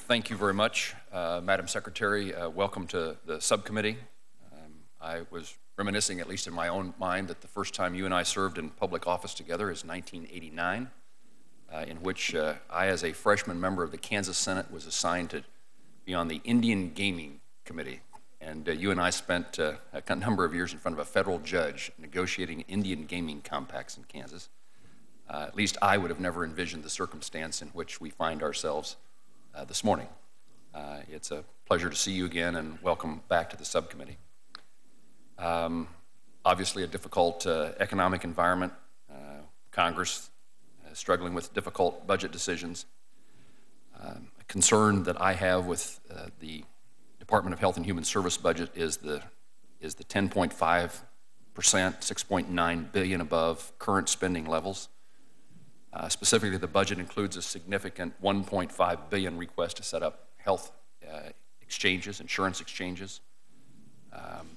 Thank you very much, Madam Secretary. Welcome to the subcommittee. I was reminiscing, at least in my own mind, that the first time you and I served in public office together is 1989, in which I, as a freshman member of the Kansas Senate, was assigned to be on the Indian Gaming Committee. And you and I spent a number of years in front of a federal judge negotiating Indian gaming compacts in Kansas. At least I would have never envisioned the circumstance in which we find ourselves this morning. It's a pleasure to see you again and welcome back to the subcommittee. Obviously a difficult economic environment, Congress struggling with difficult budget decisions. A concern that I have with the Department of Health and Human Service budget is the 10.5%, $6.9 billion above current spending levels. Specifically, the budget includes a significant $1.5 billion request to set up health exchanges, insurance exchanges.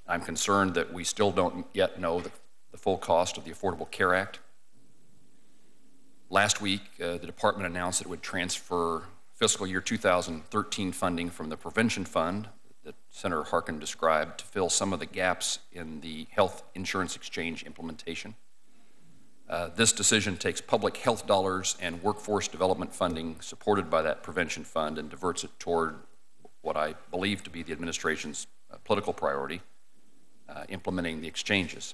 I'm concerned that we still don't yet know the full cost of the Affordable Care Act. Last week, the department announced that it would transfer fiscal year 2013 funding from the Prevention Fund that Senator Harkin described to fill some of the gaps in the health insurance exchange implementation. This decision takes public health dollars and workforce development funding supported by that prevention fund and diverts it toward what I believe to be the administration's political priority, implementing the exchanges.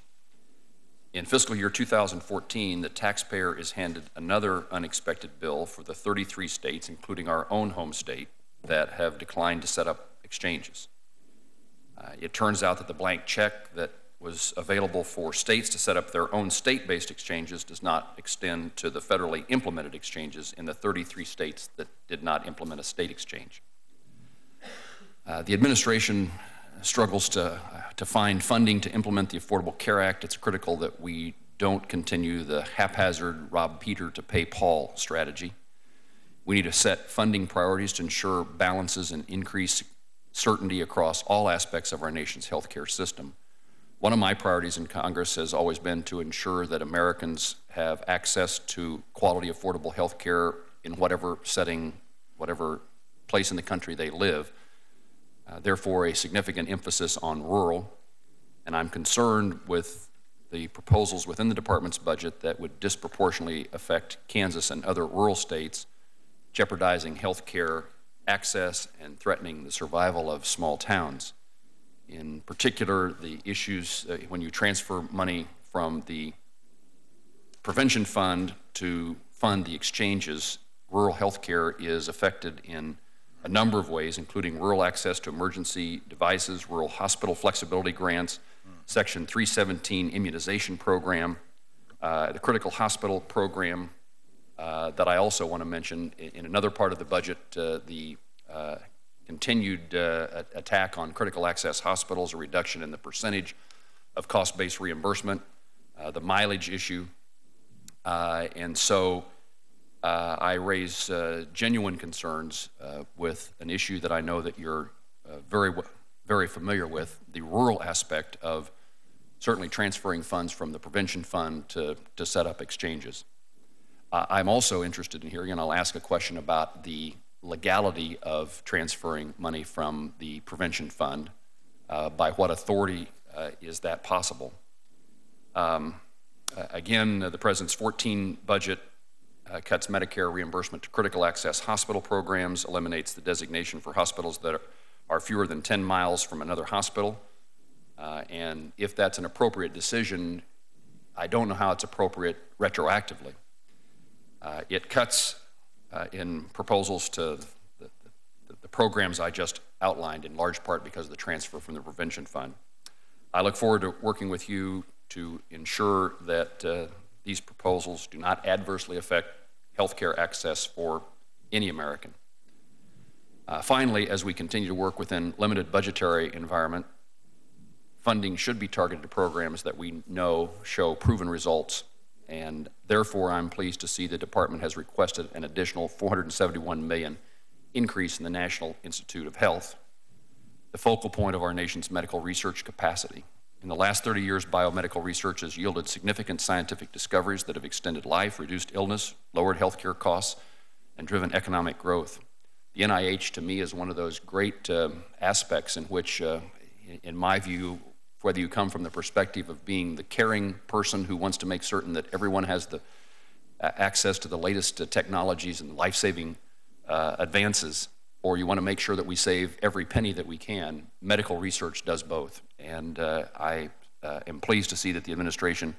In fiscal year 2014, the taxpayer is handed another unexpected bill for the 33 states, including our own home state, that have declined to set up exchanges. It turns out that the blank check that was available for states to set up their own state-based exchanges does not extend to the federally implemented exchanges in the 33 states that did not implement a state exchange. The administration struggles to find funding to implement the Affordable Care Act. It's critical that we don't continue the haphazard rob Peter to pay Paul strategy. We need to set funding priorities to ensure balances and increase certainty across all aspects of our nation's healthcare system. One of my priorities in Congress has always been to ensure that Americans have access to quality, affordable health care in whatever setting, whatever place in the country they live. Therefore, a significant emphasis on rural, and I'm concerned with the proposals within the department's budget that would disproportionately affect Kansas and other rural states, jeopardizing health care access and threatening the survival of small towns. In particular, the issues when you transfer money from the Prevention Fund to fund the exchanges, rural health care is affected in a number of ways, including rural access to emergency devices, rural hospital flexibility grants, Section 317 immunization program, the critical hospital program that I also want to mention in another part of the budget, the continued attack on critical access hospitals, a reduction in the percentage of cost-based reimbursement, the mileage issue. And so I raise genuine concerns with an issue that I know that you're very familiar with, the rural aspect of certainly transferring funds from the Prevention Fund to set up exchanges. I'm also interested in hearing, and I'll ask a question about the legality of transferring money from the Prevention Fund. By what authority is that possible? Again, the President's 14 budget cuts Medicare reimbursement to critical access hospital programs, eliminates the designation for hospitals that are fewer than 10 miles from another hospital. And if that's an appropriate decision, I don't know how it's appropriate retroactively. It cuts in proposals to the programs I just outlined, in large part because of the transfer from the Prevention Fund. I look forward to working with you to ensure that these proposals do not adversely affect healthcare access for any American. Finally, as we continue to work within limited budgetary environment, funding should be targeted to programs that we know show proven results, and therefore I'm pleased to see the department has requested an additional $471 million increase in the National Institute of Health, the focal point of our nation's medical research capacity. In the last 30 years, biomedical research has yielded significant scientific discoveries that have extended life, reduced illness, lowered healthcare costs, and driven economic growth. The The NIH, to me, is one of those great aspects in which, in my view, whether you come from the perspective of being the caring person who wants to make certain that everyone has the access to the latest technologies and life-saving advances, or you want to make sure that we save every penny that we can, medical research does both. And I am pleased to see that the administration's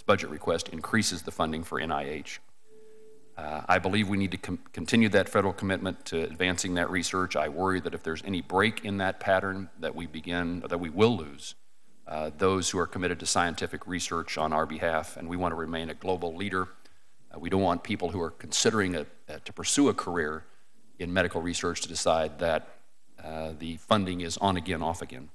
budget request increases the funding for NIH. I believe we need to continue that federal commitment to advancing that research. I worry that if there's any break in that pattern, that we will lose those who are committed to scientific research on our behalf, and we want to remain a global leader. We don't want people who are considering to pursue a career in medical research to decide that the funding is on again, off again.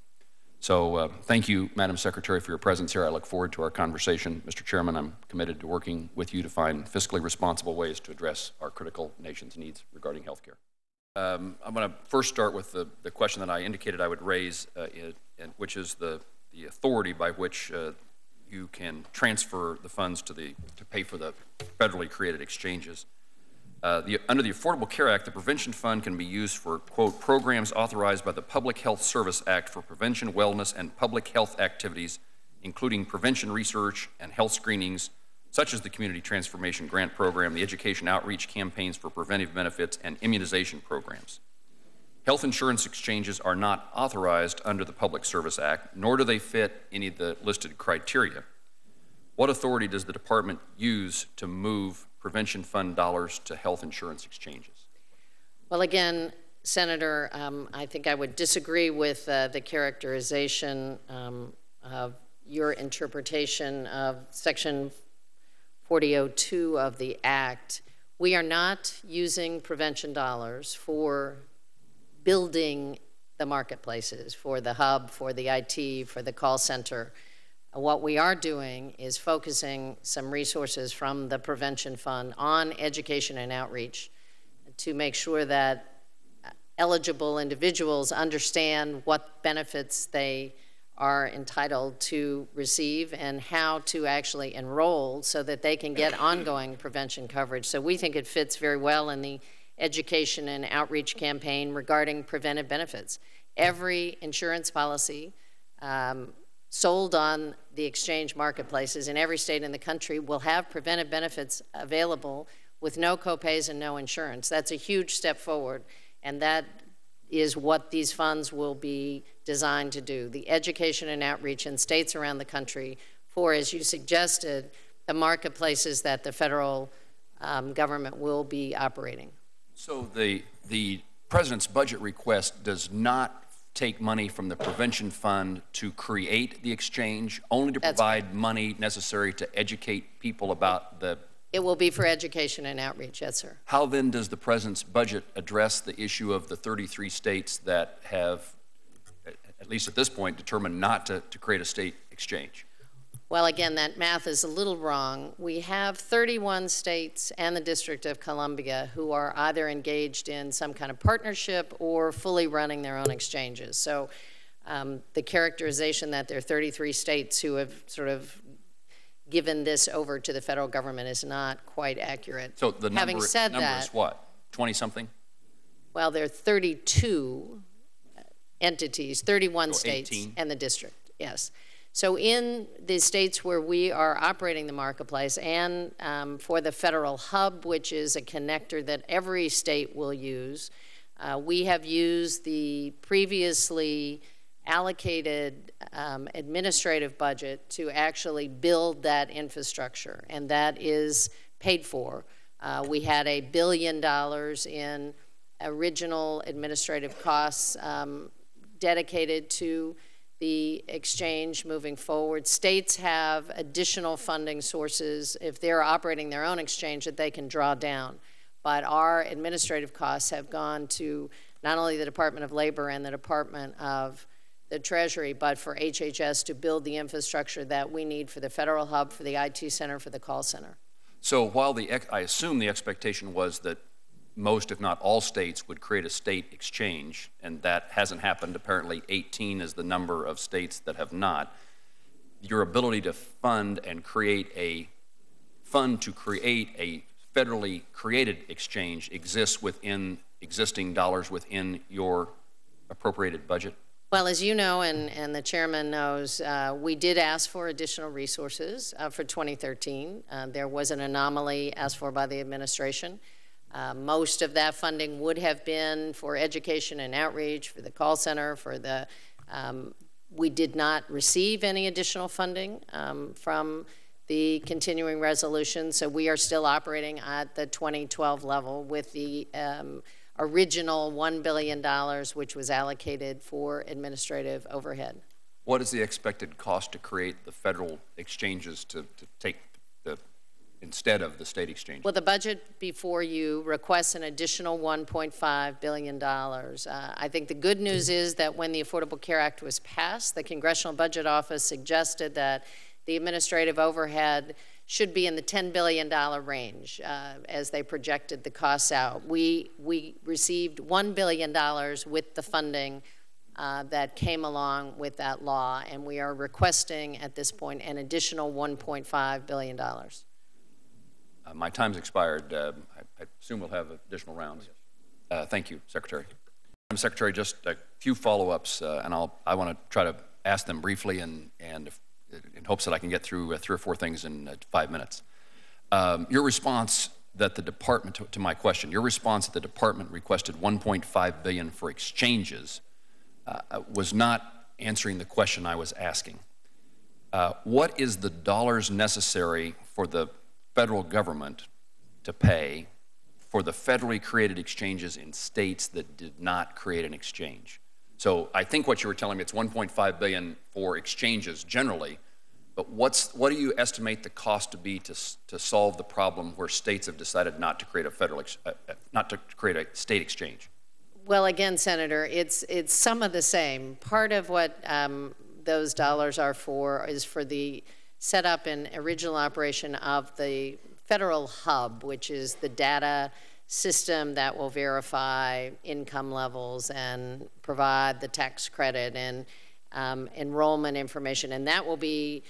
So thank you, Madam Secretary, for your presence here. I look forward to our conversation. Mr. Chairman, I'm committed to working with you to find fiscally responsible ways to address our critical nation's needs regarding health care. I'm going to first start with the question that I indicated I would raise, which is the authority by which you can transfer the funds to pay for the federally created exchanges. Under the Affordable Care Act, the Prevention Fund can be used for, quote, programs authorized by the Public Health Service Act for prevention, wellness, and public health activities, including prevention research and health screenings, such as the Community Transformation Grant Program, the education outreach campaigns for preventive benefits, and immunization programs. Health insurance exchanges are not authorized under the Public Service Act, nor do they fit any of the listed criteria. What authority does the department use to move prevention fund dollars to health insurance exchanges? Well, again, Senator, I think I would disagree with the characterization of your interpretation of Section 4002 of the Act. We are not using prevention dollars for building the marketplaces, for the hub, for the IT, for the call center. What we are doing is focusing some resources from the Prevention Fund on education and outreach to make sure that eligible individuals understand what benefits they are entitled to receive and how to actually enroll so that they can get ongoing prevention coverage. So we think it fits very well in the education and outreach campaign regarding preventive benefits. Every insurance policy sold on the exchange marketplaces in every state in the country will have preventive benefits available with no copays and no insurance. That's a huge step forward, and that is what these funds will be designed to do. The education and outreach in states around the country for, as you suggested, the marketplaces that the federal government will be operating. So the President's budget request does not take money from the Prevention Fund to create the exchange, only to provide money necessary to educate people about the... It will be for education and outreach, yes, sir. How then does the President's budget address the issue of the 33 states that have, at least at this point, determined not to create a state exchange? Well, again, that math is a little wrong. We have 31 states and the District of Columbia who are either engaged in some kind of partnership or fully running their own exchanges. So the characterization that there are 33 states who have sort of given this over to the federal government is not quite accurate. So the number is what, 20-something? Well, there are 32 entities, 31 states 18. And the district, yes. So in the states where we are operating the marketplace and for the federal hub, which is a connector that every state will use, we have used the previously allocated administrative budget to actually build that infrastructure, and that is paid for. We had $1 billion in original administrative costs dedicated to the exchange moving forward. States have additional funding sources if they're operating their own exchange that they can draw down. But our administrative costs have gone to not only the Department of Labor and the Department of the Treasury, but for HHS to build the infrastructure that we need for the federal hub, for the IT center, for the call center. So while I assume the expectation was that most, if not all, states would create a state exchange, and that hasn't happened. Apparently 18 is the number of states that have not. Your ability to fund and create a fund to create a federally created exchange exists within existing dollars within your appropriated budget? Well, as you know, and the chairman knows, we did ask for additional resources for 2013. There was an anomaly asked for by the administration. Most of that funding would have been for education and outreach, for the call center, for the, we did not receive any additional funding from the continuing resolution, so we are still operating at the 2012 level with the original $1 billion, which was allocated for administrative overhead. What is the expected cost to create the federal exchanges to take the, instead of the state exchanges? Well, the budget before you requests an additional $1.5 billion. I think the good news is that when the Affordable Care Act was passed, the Congressional Budget Office suggested that the administrative overhead should be in the $10 billion range as they projected the costs out. We received $1 billion with the funding that came along with that law, and we are requesting at this point an additional $1.5 billion. My time's expired. I assume we'll have additional rounds. Thank you, Secretary. Madam Secretary, just a few follow-ups, and I want to try to ask them briefly and in hopes that I can get through 3 or 4 things in 5 minutes. Your response that the department, to my question, your response that the department requested $1.5 billion for exchanges was not answering the question I was asking. What is the dollars necessary for the federal government to pay for the federally created exchanges in states that did not create an exchange? So I think what you were telling me, it's $1.5 billion for exchanges generally, but what do you estimate the cost to be to solve the problem where states have decided not to create a not to create a state exchange? Well, again, Senator, it's some of the same. Part of what those dollars are for is for the setup and original operation of the federal hub, which is the data system that will verify income levels and provide the tax credit and enrollment information. And that will be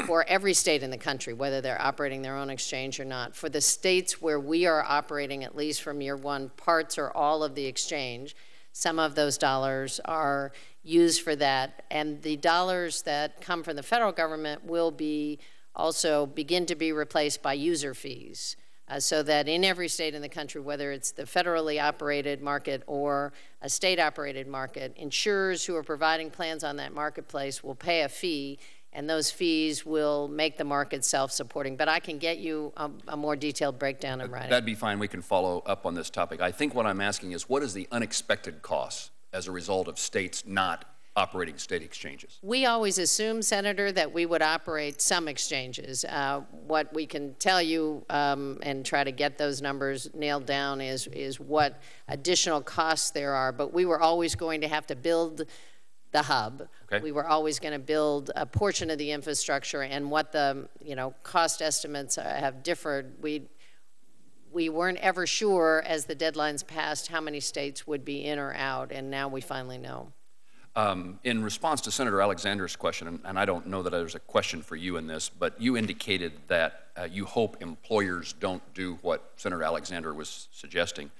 for every state in the country, whether they're operating their own exchange or not. For the states where we are operating, at least from year one, parts or all of the exchange, some of those dollars are used for that. And the dollars that come from the federal government will be also begin to be replaced by user fees. So that in every state in the country, whether it's the federally operated market or a state-operated market, insurers who are providing plans on that marketplace will pay a fee, and those fees will make the market self-supporting. But I can get you a more detailed breakdown in writing. That'd be fine. We can follow up on this topic. I think what I'm asking is, what is the unexpected cost as a result of states not operating state exchanges? We always assume, Senator, that we would operate some exchanges. What we can tell you and try to get those numbers nailed down is what additional costs there are. But we were always going to have to build the hub. Okay. We were always going to build a portion of the infrastructure, and what the cost estimates have differed. We weren't ever sure as the deadlines passed how many states would be in or out, and now we finally know. In response to Senator Alexander's question, and I don't know that there's a question for you in this, but you indicated that you hope employers don't do what Senator Alexander was suggesting.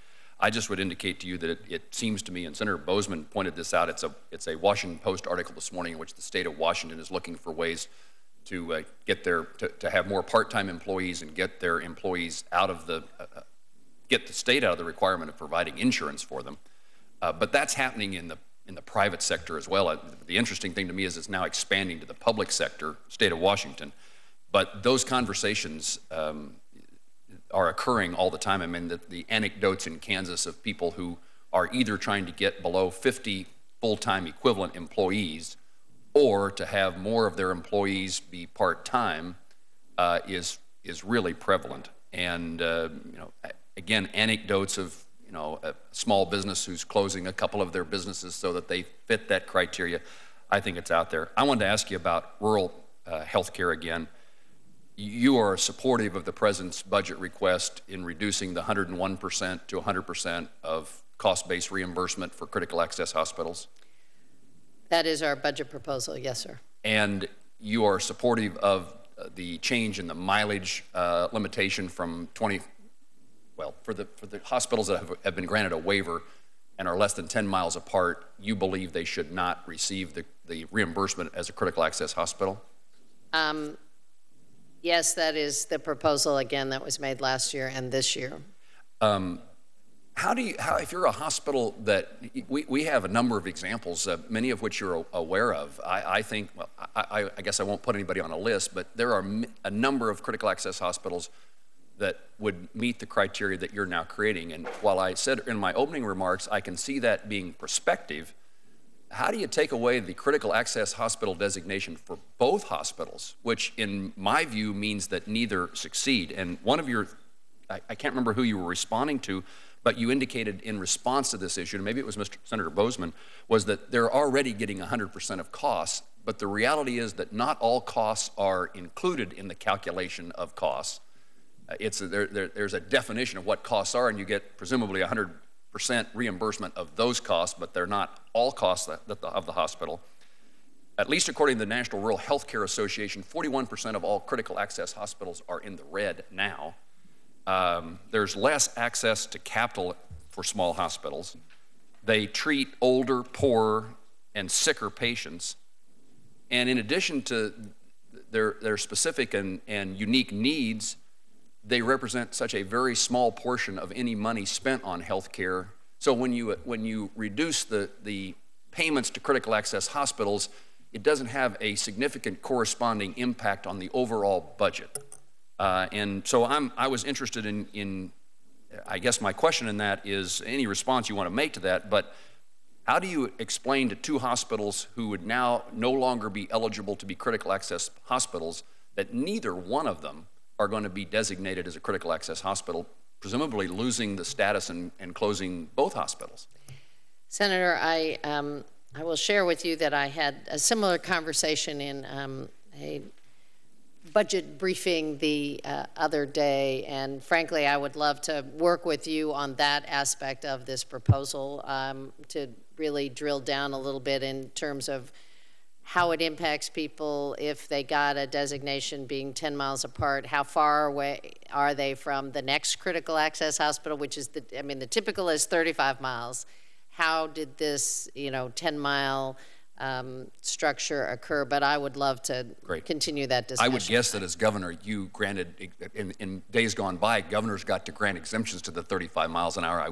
I just would indicate to you that it seems to me, and Senator Bozeman pointed this out, it's a Washington Post article this morning in which the state of Washington is looking for ways to to have more part-time employees and get their employees out of the, get the state out of the requirement of providing insurance for them. But that's happening in the private sector as well. The interesting thing to me is it's now expanding to the public sector, state of Washington. But those conversations are occurring all the time. I mean, the anecdotes in Kansas of people who are either trying to get below 50 full-time equivalent employees or to have more of their employees be part-time is really prevalent. And again, anecdotes of a small business who's closing a couple of their businesses so that they fit that criteria, I think it's out there. I wanted to ask you about rural health care again. You are supportive of the President's budget request in reducing the 101% to 100% of cost-based reimbursement for critical access hospitals? That is our budget proposal, yes, sir. And you are supportive of the change in the mileage limitation from well, for the hospitals that have been granted a waiver and are less than 10 miles apart, you believe they should not receive the reimbursement as a critical access hospital? Yes, that is the proposal, again, that was made last year and this year. If you're a hospital that, we have a number of examples, many of which you're aware of. I think, well, I guess I won't put anybody on a list, but there are a number of critical access hospitals that would meet the criteria that you're now creating. And while I said in my opening remarks, I can see that being prospective, how do you take away the critical access hospital designation for both hospitals, which in my view means that neither succeed? And one of your, I can't remember who you were responding to, but you indicated in response to this issue, and maybe it was Senator Bozeman, was that they're already getting 100% of costs, but the reality is that not all costs are included in the calculation of costs. There's a definition of what costs are, and you get presumably 100% reimbursement of those costs, but they're not all costs of the hospital. At least according to the National Rural Health Care Association, 41% of all critical access hospitals are in the red now. There's less access to capital for small hospitals. They treat older, poorer, and sicker patients. And in addition to their specific and unique needs, they represent such a very small portion of any money spent on health care. So when you reduce the payments to critical access hospitals, it doesn't have a significant corresponding impact on the overall budget. And so I was interested in, I guess my question in that is any response you want to make to that, but how do you explain to two hospitals who would now no longer be eligible to be critical access hospitals that neither one of them are going to be designated as a critical access hospital, presumably losing the status and closing both hospitals? Senator, I will share with you that I had a similar conversation in a budget briefing the other day, and frankly, I would love to work with you on that aspect of this proposal to really drill down a little bit in terms of how it impacts people if they got a designation being 10 miles apart. How far away are they from the next critical access hospital, which is the typical is 35 miles. How did this, 10-mile structure occur? But I would love to continue that discussion. I would guess that as governor, you granted, in days gone by, governors got to grant exemptions to the 35 miles an hour.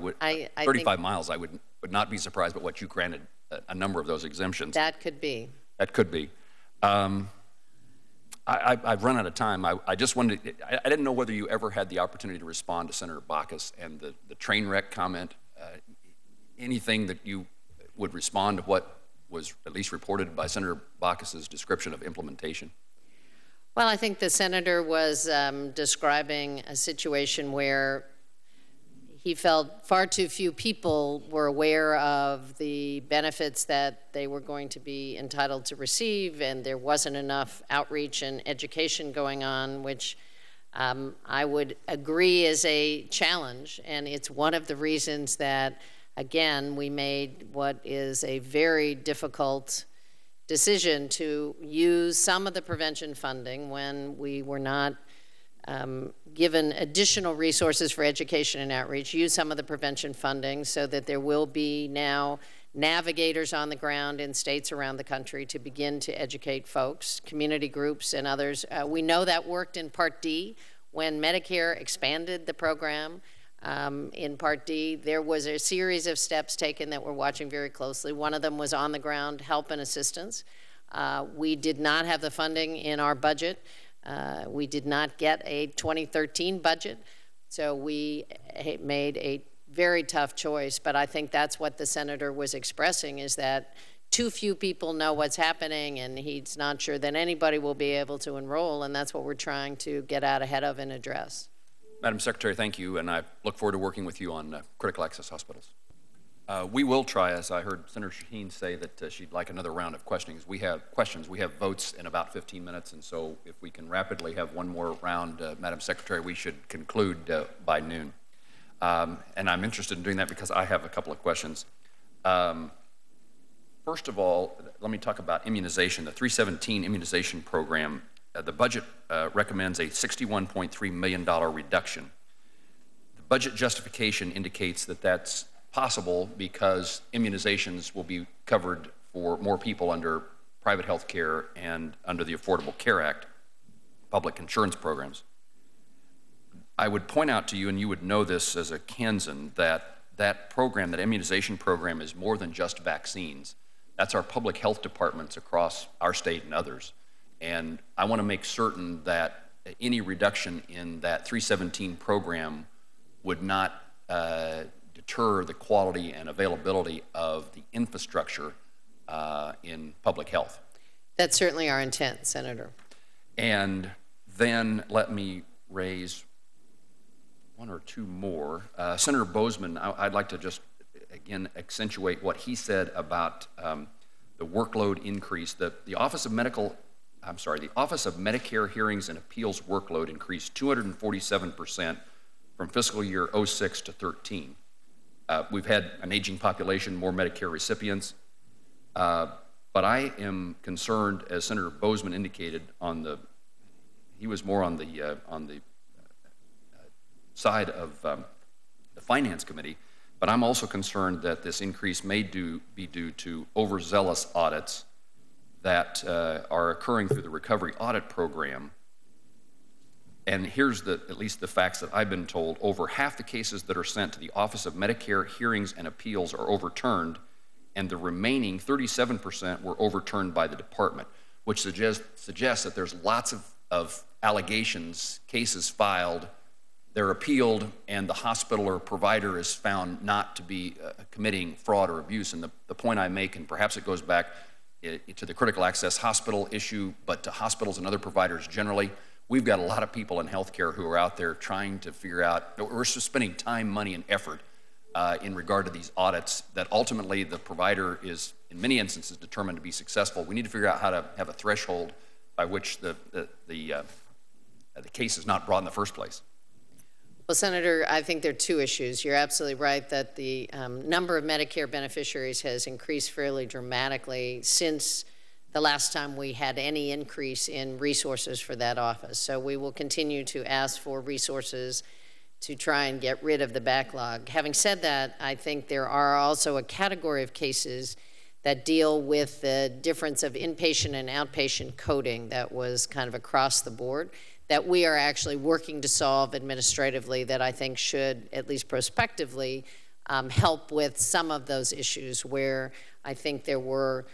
35 miles, I would not be surprised by what you granted a number of those exemptions. That could be. That could be. I've run out of time. I just wanted I didn't know whether you ever had the opportunity to respond to Senator Baucus and the train wreck comment. Anything that you would respond to what was at least reported by Senator Baucus's description of implementation? Well, I think the senator was describing a situation where he felt far too few people were aware of the benefits that they were going to be entitled to receive, and there wasn't enough outreach and education going on, which I would agree is a challenge. And it's one of the reasons that, again, we made what is a very difficult decision to use some of the prevention funding when we were not given additional resources for education and outreach, use some of the prevention funding so that there will be now navigators on the ground in states around the country to begin to educate folks, community groups and others. We know that worked in Part D when Medicare expanded the program. In Part D, there was a series of steps taken that we're watching very closely. One of them was on the ground help and assistance. We did not have the funding in our budget. We did not get a 2013 budget, so we made a very tough choice. But I think that's what the senator was expressing, is that too few people know what's happening, and he's not sure that anybody will be able to enroll, and that's what we're trying to get out ahead of and address. Madam Secretary, thank you, and I look forward to working with you on critical access hospitals. We will try, as I heard Senator Shaheen say, that she'd like another round of questions. We have votes in about 15 minutes, and so if we can rapidly have one more round, Madam Secretary, we should conclude by noon. And I'm interested in doing that because I have a couple of questions. First of all, let me talk about immunization. The 317 immunization program, the budget recommends a $61.3 million reduction. The budget justification indicates that that's possible because immunizations will be covered for more people under private health care and under the Affordable Care Act, public insurance programs. I would point out to you, and you would know this as a Kansan, that that program, that immunization program, is more than just vaccines. That's our public health departments across our state and others. And I want to make certain that any reduction in that 317 program would not deter the quality and availability of the infrastructure in public health. That's certainly our intent, Senator. And then let me raise one or two more. Senator Bozeman, I'd like to just again accentuate what he said about the workload increase. The Office of Medicare Hearings and Appeals workload increased 247% from fiscal year 06 to 13. We've had an aging population, more Medicare recipients, but I am concerned, as Senator Bozeman indicated, he was more on the side of the Finance Committee, but I'm also concerned that this increase may be due to overzealous audits that are occurring through the Recovery Audit Program. And here's at least the facts that I've been told. Over half the cases that are sent to the Office of Medicare Hearings and Appeals are overturned, and the remaining 37% were overturned by the department, which suggests that there's lots of allegations, cases filed, they're appealed, and the hospital or provider is found not to be committing fraud or abuse. And the point I make, and perhaps it goes back to the critical access hospital issue, but to hospitals and other providers generally, we've got a lot of people in healthcare who are out there trying to figure out, we're spending time, money, and effort in regard to these audits that ultimately the provider is, in many instances, determined to be successful. We need to figure out how to have a threshold by which the case is not brought in the first place. Well, Senator, I think there are two issues. You're absolutely right that the number of Medicare beneficiaries has increased fairly dramatically since the last time we had any increase in resources for that office. So we will continue to ask for resources to try and get rid of the backlog. Having said that, I think there are also a category of cases that deal with the difference of inpatient and outpatient coding that was kind of across the board, that we are actually working to solve administratively, that I think should, at least prospectively, help with some of those issues where I think there were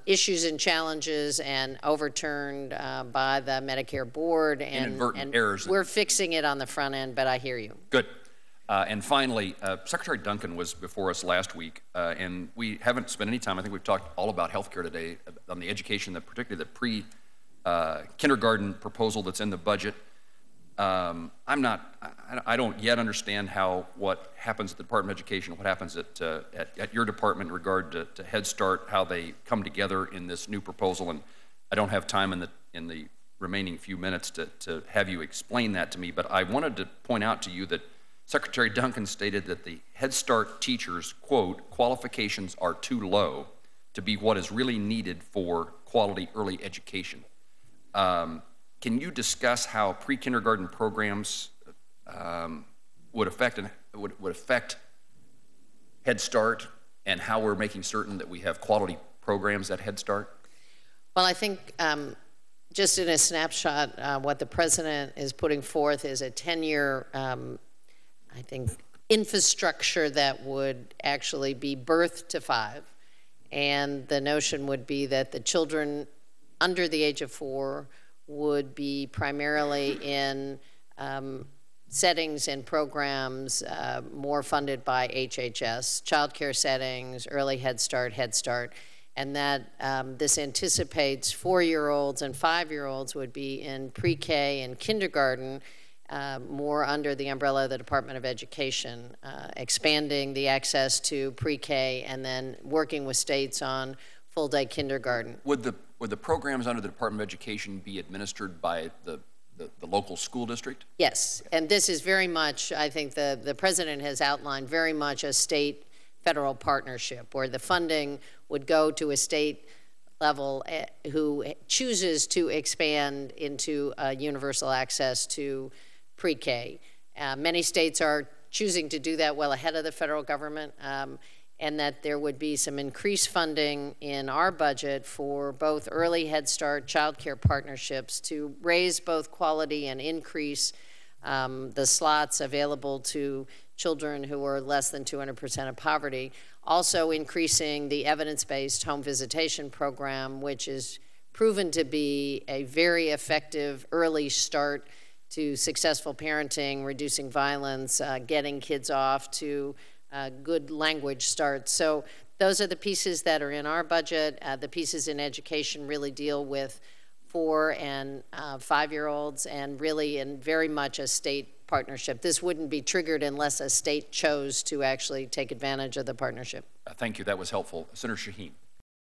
issues and challenges and overturned by the Medicare board, and errors. We're fixing it on the front end, but I hear you. Good. And finally, Secretary Duncan was before us last week, and we haven't spent any time. I think we've talked all about healthcare today, on the education, particularly the pre-kindergarten proposal that's in the budget. I don't yet understand what happens at the Department of Education, what happens at your department in regard to Head Start, how they come together in this new proposal, and I don't have time in the remaining few minutes to have you explain that to me, but I wanted to point out to you that Secretary Duncan stated that the Head Start teachers, quote, qualifications are too low to be what is really needed for quality early education. Can you discuss how pre-kindergarten programs would affect Head Start, and how we're making certain that we have quality programs at Head Start? Well, I think just in a snapshot, what the President is putting forth is a 10-year, I think, infrastructure that would actually be birth to 5. And the notion would be that the children under the age of 4 would be primarily in settings and programs more funded by HHS, child care settings, early Head Start, and that this anticipates 4-year-olds and 5-year-olds would be in pre-K and kindergarten, more under the umbrella of the Department of Education, expanding the access to pre-K and then working with states on full-day kindergarten. Would the programs under the Department of Education be administered by the local school district? Yes, and this is very much, I think the President has outlined very much a state-federal partnership where the funding would go to a state level who chooses to expand into universal access to pre-K. Many states are choosing to do that well ahead of the federal government, and that there would be some increased funding in our budget for both early Head Start, child care partnerships to raise both quality and increase the slots available to children who are less than 200% of poverty. Also increasing the evidence-based home visitation program, which is proven to be a very effective early start to successful parenting, reducing violence, getting kids off to good language starts. So those are the pieces that are in our budget. The pieces in education really deal with 4- and 5-year-olds, and really in very much a state partnership. This wouldn't be triggered unless a state chose to actually take advantage of the partnership. Thank you. That was helpful. Senator Shaheen.